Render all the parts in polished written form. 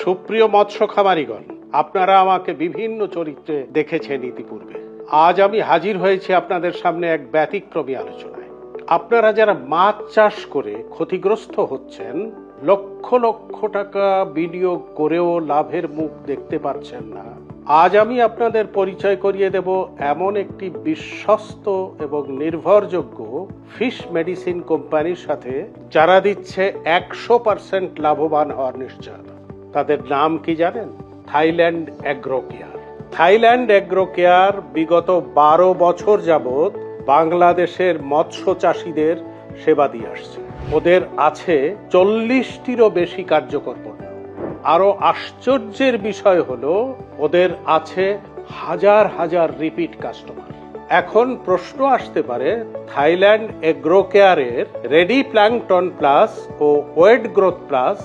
সুপ্রিয় মৎস্য খামারিগণ, আপনারা আমাকে বিভিন্ন চরিত্রে দেখেছেন ইতিপূর্বে। আজ আমি হাজির হয়েছি আপনাদের সামনে এক ব্যতিক্রমী আলোচনায়। আপনারা যারা মাছ চাষ করে ক্ষতিগ্রস্ত হচ্ছেন, লক্ষ লক্ষ টাকা বিনিয়োগ করেও লাভের মুখ দেখতে পাচ্ছেন না, আজ আমি আপনাদের পরিচয় করিয়ে দেব এমন একটি বিশ্বস্ত এবং নির্ভরযোগ্য ফিশ মেডিসিন কোম্পানির সাথে, যারা দিচ্ছে 100% লাভবান হওয়ার নিশ্চয়তা। তাদের নাম কি জানেন? Thailand agro care. Thailand agro care বিগত 12 বছর যাবৎ বাংলাদেশের মৎস্য চাষীদের সেবা দিয়ে আসছে। ওদের আছে 40টিরও বেশি কার্যকর পণ্য। আরো আশ্চর্যের বিষয় হলো, ওদের আছে হাজার হাজার রিপিট কাস্টমার। এখন প্রশ্ন আসতে পারে, থাইল্যান্ড এগ্রো কেয়ারের রেডি প্ল্যাঙ্কটন প্লাস ও ওয়েট গ্রোথ প্লাস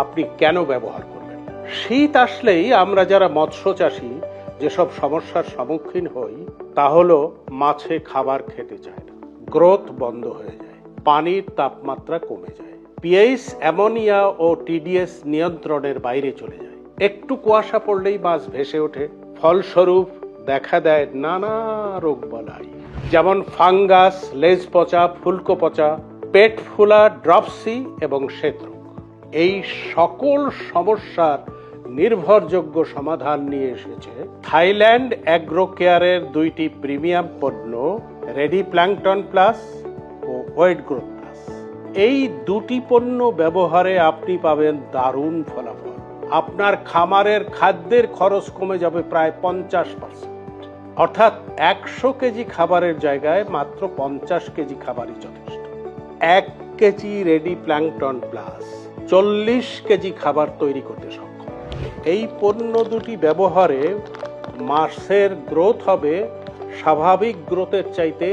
আপনি কেন ব্যবহার করবেন? শীত আসলেই আমরা যারা মৎস্য চাষী যেসব সমস্যার সম্মুখীন হই, তা হলো মাছে খাবার খেতে চায় না, গ্রোথ বন্ধ হয়ে যায়, পানির তাপমাত্রা কমে যায়, পিএইচ, অ্যামোনিয়া ও টিডিএস নিয়ন্ত্রণের বাইরে চলে যায়, একটু কুয়াশা পড়লেই মাছ ভেসে ওঠে। ফলস্বরূপ দেখা দেয় নানা রোগ বালাই, যেমন ফাঙ্গাস, লেজ পচা, ফুলকো পচা, পেট ফুলা, ড্রপসি এবং শ্বেতরোগ। এই সকল সমস্যার নির্ভরযোগ্য সমাধান নিয়ে এসেছে থাইল্যান্ড এগ্রো কেয়ারের দুইটি প্রিমিয়াম পণ্য, রেডি প্ল্যাঙ্কটন প্লাস ও ওয়েট গ্রোথ প্লাস। এই দুটি পণ্য ব্যবহারে আপনি পাবেন দারুণ ফলাফল। আপনার খামারের খাদ্যের খরচ কমে যাবে প্রায় 50%। অর্থাৎ 100 কেজি খাবারের জায়গায় মাত্র 50 কেজি খাবারই যথেষ্ট। 1 KG ready plankton plus 40 KG খাবার তৈরি করতে সক্ষম। এই পণ্য দুটি ব্যবহারে মাছের গ্রোথ হবে স্বাভাবিক গ্রোথের চাইতে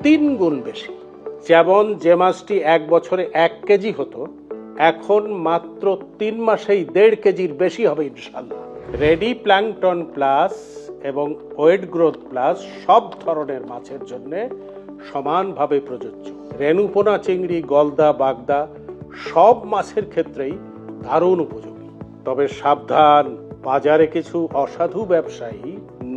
3 গুণ বেশি। যেমন যে মাছটি 1 বছরে 1 কেজি হতো, এখন মাত্র 3 মাসেই 1.5 কেজির বেশি হবে ইনশাল্লাহ। রেডি প্ল্যাঙ্কটন প্লাস এবং ওয়েট গ্রোথ প্লাস সব ধরনের মাছের জন্য সমানভাবে প্রযোজ্য। রেণুপোনা, চিংড়ি, গলদা, বাগদা সব মাছের ক্ষেত্রেই দারুণ উপযোগী। তবে সাবধান, বাজারে কিছু অসাধু ব্যবসায়ী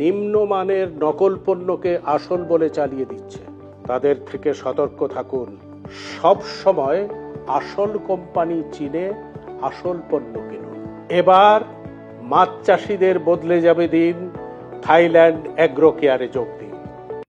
নিম্নমানের নকল পণ্যকে আসল বলে চালিয়ে দিচ্ছে। তাদের থেকে সতর্ক থাকুন। সব সময় আসল কোম্পানি চিনে আসল পণ্য কিনুন। এবার মাছ চাষীদের বদলে যাবে দিন। থাইল্যান্ড এগ্রো কেয়ারে যোগ দিন।